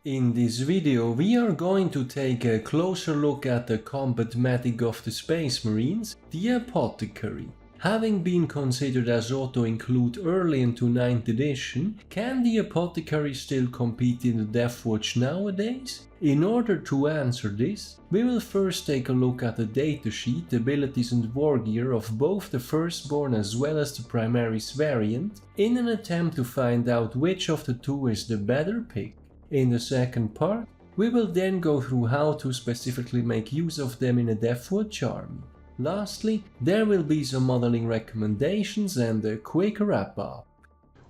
In this video we are going to take a closer look at the combat medic of the Space Marines, the Apothecary. Having been considered as auto-include early into 9th edition, can the Apothecary still compete in the Deathwatch nowadays? In order to answer this, we will first take a look at the datasheet, abilities and wargear of both the firstborn as well as the Primaris variant, in an attempt to find out which of the two is the better pick. In the second part, we will then go through how to specifically make use of them in a Deathwatch army. Lastly, there will be some modeling recommendations and a quick wrap-up.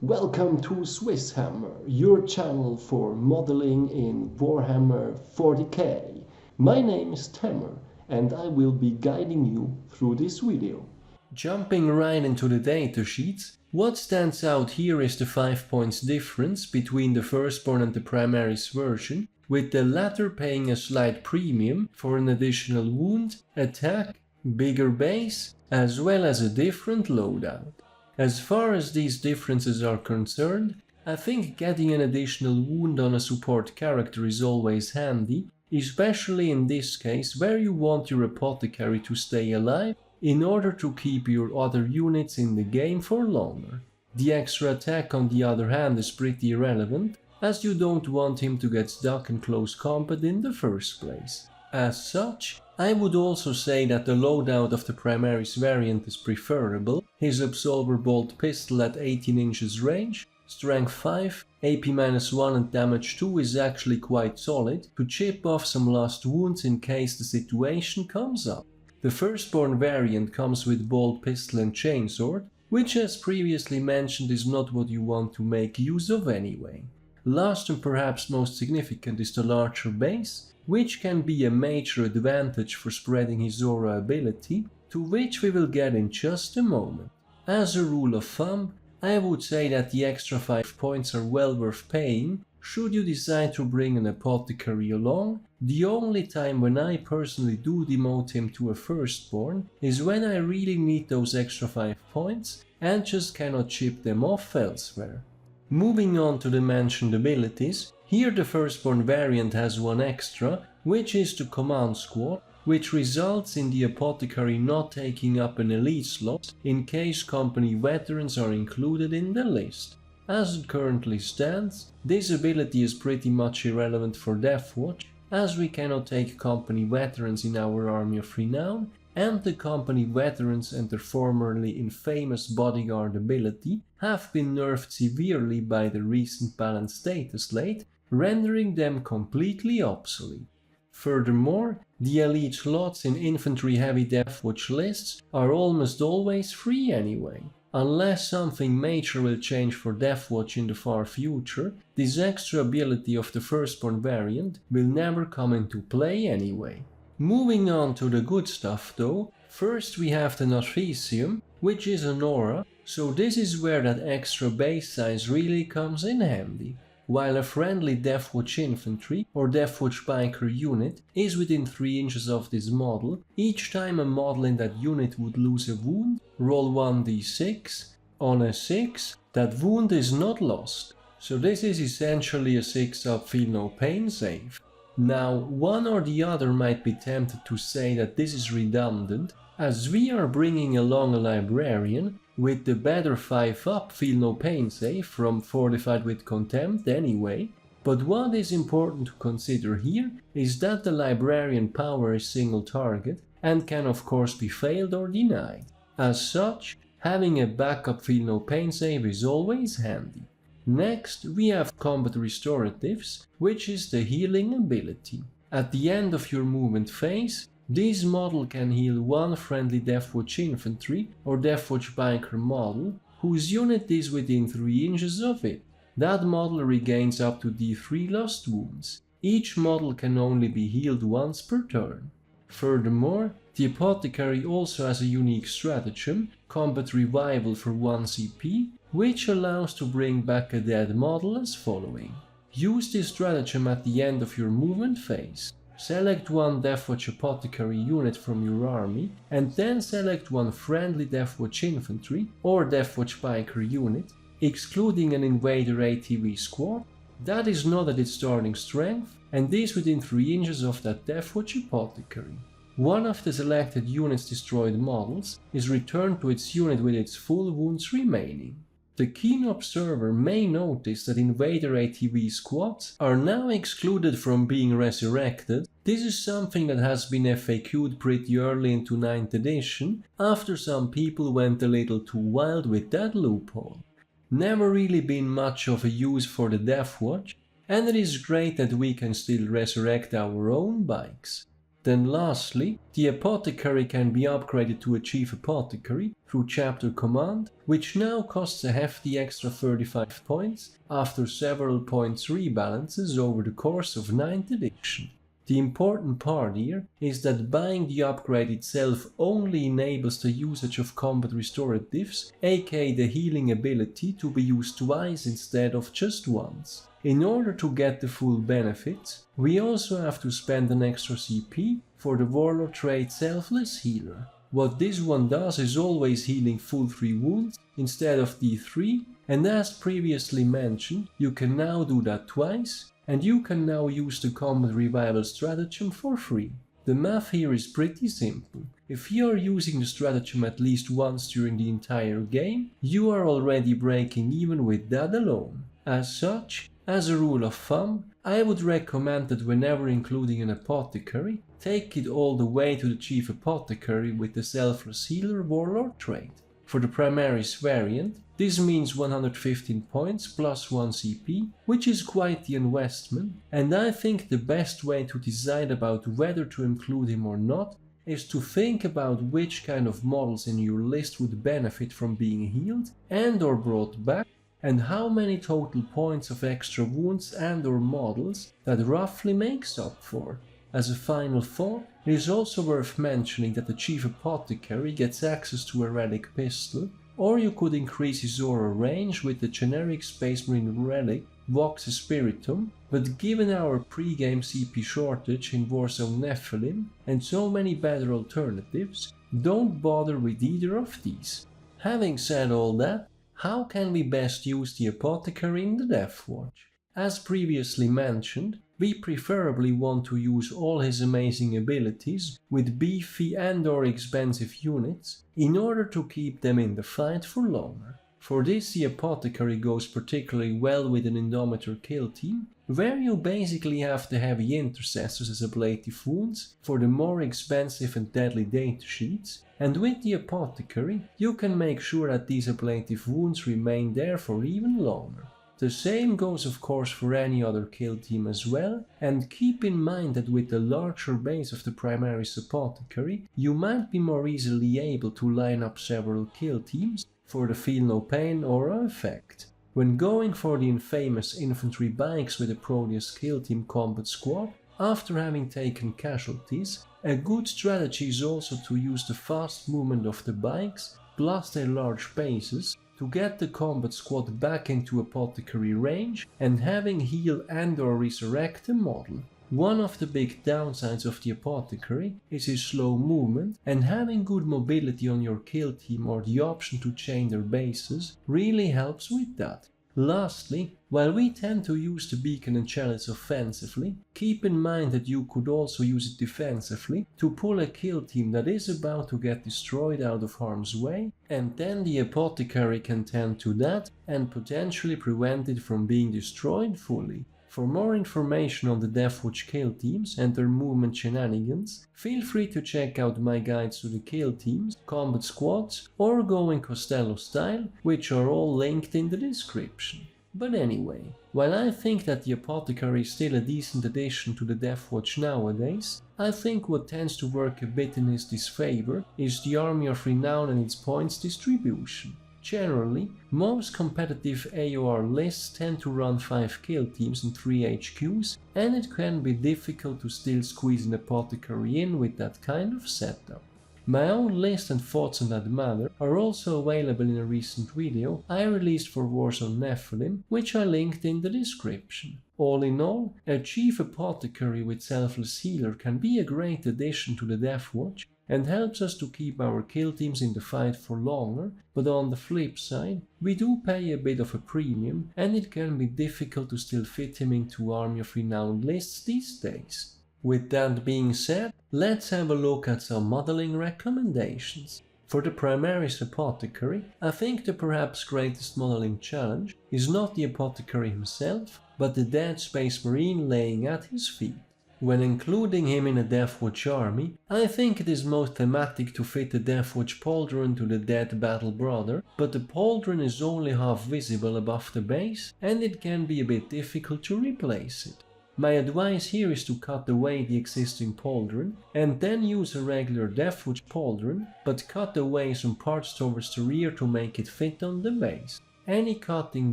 Welcome to SwissHammer, your channel for modeling in Warhammer 40k. My name is Tammer and I will be guiding you through this video. Jumping right into the datasheets, what stands out here is the 5 points difference between the firstborn and the Primaris version, with the latter paying a slight premium for an additional wound, attack, bigger base, as well as a different loadout. As far as these differences are concerned, I think getting an additional wound on a support character is always handy, especially in this case where you want your Apothecary to stay alive in order to keep your other units in the game for longer. The extra attack on the other hand is pretty irrelevant, as you don't want him to get stuck in close combat in the first place. As such, I would also say that the loadout of the Primaris variant is preferable. His Absolver Bolt pistol at 18 inches range, strength 5, AP-1 and damage 2 is actually quite solid to chip off some lost wounds in case the situation comes up. The firstborn variant comes with bolt pistol and chainsword, which as previously mentioned is not what you want to make use of anyway. Last and perhaps most significant is the larger base, which can be a major advantage for spreading his aura ability, to which we will get in just a moment. As a rule of thumb, I would say that the extra 5 points are well worth paying should you decide to bring an Apothecary along. The only time when I personally do demote him to a firstborn is when I really need those extra 5 points and just cannot chip them off elsewhere. Moving on to the mentioned abilities, here the firstborn variant has one extra, which is the command squad, which results in the Apothecary not taking up an elite slot in case company veterans are included in the list. As it currently stands, this ability is pretty much irrelevant for Deathwatch, as we cannot take company veterans in our army of renown, and the company veterans and their formerly infamous bodyguard ability have been nerfed severely by the recent balanced status slate, rendering them completely obsolete. Furthermore, the elite slots in infantry heavy Deathwatch lists are almost always free anyway. Unless something major will change for Deathwatch in the far future, this extra ability of the firstborn variant will never come into play anyway. Moving on to the good stuff though, first we have the Nothesium, which is an aura, so this is where that extra base size really comes in handy. While a friendly Deathwatch infantry or Deathwatch biker unit is within 3 inches of this model, each time a model in that unit would lose a wound, roll 1d6. On a 6, that wound is not lost, so this is essentially a 6-up feel no pain save. Now, one or the other might be tempted to say that this is redundant, as we are bringing along a librarian with the better 5-up feel no pain save from Fortified with Contempt anyway, but what is important to consider here is that the librarian power is single target and can of course be failed or denied. As such, having a backup feel no pain save is always handy. Next, we have Combat Restoratives, which is the healing ability. At the end of your movement phase, this model can heal one friendly Deathwatch infantry or Deathwatch biker model whose unit is within 3 inches of it. That model regains up to D3 lost wounds. Each model can only be healed once per turn. Furthermore, the Apothecary also has a unique stratagem, Combat Revival for 1 CP, which allows to bring back a dead model as following. Use this stratagem at the end of your movement phase. Select one Deathwatch Apothecary unit from your army, and then select one friendly Deathwatch infantry or Deathwatch biker unit, excluding an invader ATV squad, That is not at its starting strength, and is within 3 inches of that Deathwatch Apothecary. One of the selected unit's destroyed models is returned to its unit with its full wounds remaining. The keen observer may notice that Invader ATV squads are now excluded from being resurrected. This is something that has been FAQ'd pretty early into 9th edition, after some people went a little too wild with that loophole. Never really been much of a use for the Deathwatch, and it is great that we can still resurrect our own bikes. Then lastly, the Apothecary can be upgraded to a Chief Apothecary through Chapter Command, which now costs a hefty extra 35 points after several points rebalances over the course of 9th edition. The important part here is that buying the upgrade itself only enables the usage of combat restoratives, aka the healing ability, to be used twice instead of just once. In order to get the full benefits, we also have to spend an extra CP for the Warlord trait Selfless Healer. What this one does is always healing full 3 wounds instead of D3, and as previously mentioned, you can now do that twice, and you can now use the combat revival stratagem for free. The math here is pretty simple. If you are using the stratagem at least once during the entire game, you are already breaking even with that alone. As such, as a rule of thumb, I would recommend that whenever including an apothecary, take it all the way to the Chief Apothecary with the Selfless Healer Warlord trait. For the Primaris variant, this means 115 points plus 1 CP, which is quite the investment, and I think the best way to decide about whether to include him or not is to think about which kind of models in your list would benefit from being healed and or brought back, and how many total points of extra wounds and or models that roughly makes up for. As a final thought, it is also worth mentioning that the Chief Apothecary gets access to a relic pistol, or you could increase his aura range with the generic Space Marine relic Vox Spiritum, but given our pre-game CP shortage in Warzone Nephilim and so many better alternatives, don't bother with either of these. Having said all that, how can we best use the Apothecary in the Deathwatch? As previously mentioned, we preferably want to use all his amazing abilities with beefy and or expensive units in order to keep them in the fight for longer. For this, the Apothecary goes particularly well with an Indomitor kill team, where you basically have the heavy intercessors as ablative wounds for the more expensive and deadly datasheets, and with the Apothecary you can make sure that these ablative wounds remain there for even longer. The same goes of course for any other kill team as well, and keep in mind that with the larger base of the Primaris Apothecary, you might be more easily able to line up several kill teams for the Feel No Pain aura effect. When going for the infamous infantry bikes with a Proteus kill team combat squad, after having taken casualties, a good strategy is also to use the fast movement of the bikes plus their large bases to get the combat squad back into Apothecary range and having heal and or resurrect the model. One of the big downsides of the Apothecary is his slow movement, and having good mobility on your kill team or the option to chain their bases really helps with that. Lastly, while we tend to use the Beacon and Chalice offensively, keep in mind that you could also use it defensively to pull a kill team that is about to get destroyed out of harm's way, and then the Apothecary can tend to that and potentially prevent it from being destroyed fully. For more information on the Deathwatch kill teams and their movement shenanigans, feel free to check out my guides to the kill teams, combat squads, or going Costello style, which are all linked in the description. But anyway, while I think that the Apothecary is still a decent addition to the Deathwatch nowadays, I think what tends to work a bit in his disfavor is the Army of Renown and its points distribution. Generally, most competitive AOR lists tend to run 5 kill teams and 3 HQs, and it can be difficult to still squeeze an Apothecary in with that kind of setup. My own list and thoughts on that matter are also available in a recent video I released for Warzone Nephilim, which I linked in the description. All in all, a chief apothecary with selfless healer can be a great addition to the Deathwatch and helps us to keep our kill teams in the fight for longer, but on the flip side, we do pay a bit of a premium and it can be difficult to still fit him into Army of Renown lists these days. With that being said, let's have a look at some modeling recommendations. For the Primaris Apothecary, I think the perhaps greatest modeling challenge is not the Apothecary himself, but the dead Space Marine laying at his feet. When including him in a Deathwatch army, I think it is most thematic to fit the Deathwatch pauldron to the dead battle brother, but the pauldron is only half visible above the base and it can be a bit difficult to replace it. My advice here is to cut away the existing pauldron and then use a regular Deathwatch pauldron, but cut away some parts towards the rear to make it fit on the base. Any cutting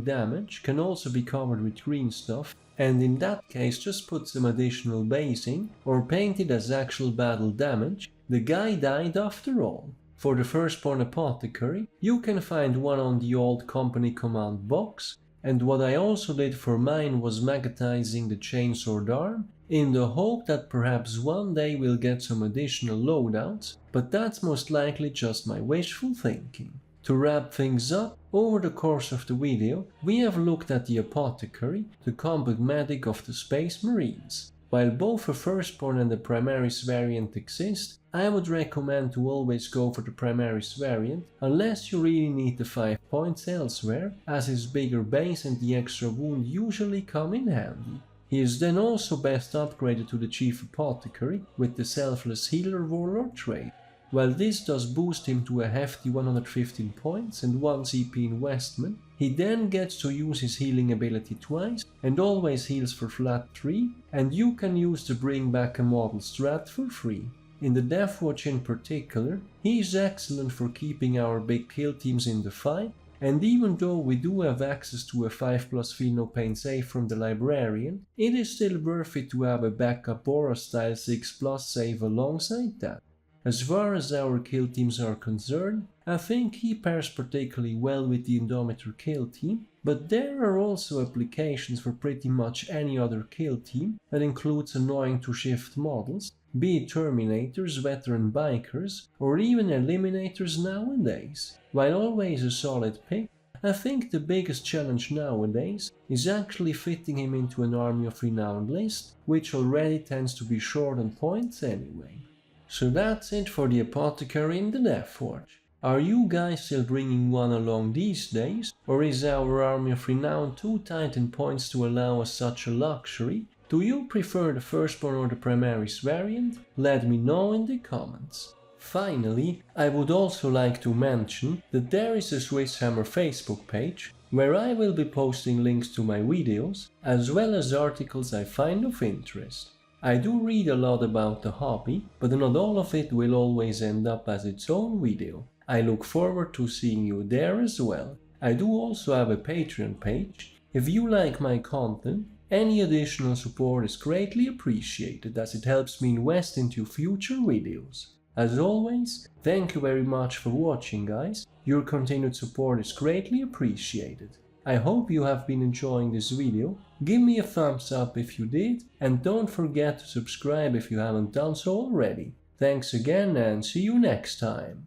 damage can also be covered with green stuff, and in that case just put some additional basing or paint it as actual battle damage. The guy died after all. For the firstborn apothecary, you can find one on the old company command box, and what I also did for mine was magnetizing the chainsword arm in the hope that perhaps one day we'll get some additional loadouts, but that's most likely just my wishful thinking. To wrap things up, over the course of the video, we have looked at the Apothecary, the combat medic of the Space Marines. While both a firstborn and a Primaris variant exist, I would recommend to always go for the Primaris variant unless you really need the 5 points elsewhere, as his bigger base and the extra wound usually come in handy. He is then also best upgraded to the Chief Apothecary with the Selfless Healer Warlord trait. While this does boost him to a hefty 115 points and 1 CP investment, he then gets to use his healing ability twice and always heals for flat 3, and you can use the Bring Back a Model strat for free. In the Deathwatch in particular, he is excellent for keeping our big kill teams in the fight, and even though we do have access to a 5+ Feel No Pain save from the Librarian, it is still worth it to have a backup Aura style 6+ save alongside that. As far as our kill teams are concerned, I think he pairs particularly well with the Indomitor kill team, but there are also applications for pretty much any other kill team that includes annoying to shift models, be it Terminators, Veteran Bikers, or even Eliminators nowadays. While always a solid pick, I think the biggest challenge nowadays is actually fitting him into an Army of Renown list, which already tends to be short on points anyway. So that's it for the Apothecary in the Deathwatch. Are you guys still bringing one along these days, or is our Army of Renown too tight in points to allow us such a luxury? Do you prefer the firstborn or the Primaris variant? Let me know in the comments. Finally, I would also like to mention that there is a SwissHammer Facebook page where I will be posting links to my videos, as well as articles I find of interest. I do read a lot about the hobby, but not all of it will always end up as its own video. I look forward to seeing you there as well. I do also have a Patreon page. If you like my content, any additional support is greatly appreciated as it helps me invest into future videos. As always, thank you very much for watching, guys. Your continued support is greatly appreciated. I hope you have been enjoying this video. Give me a thumbs up if you did, and don't forget to subscribe if you haven't done so already. Thanks again and see you next time.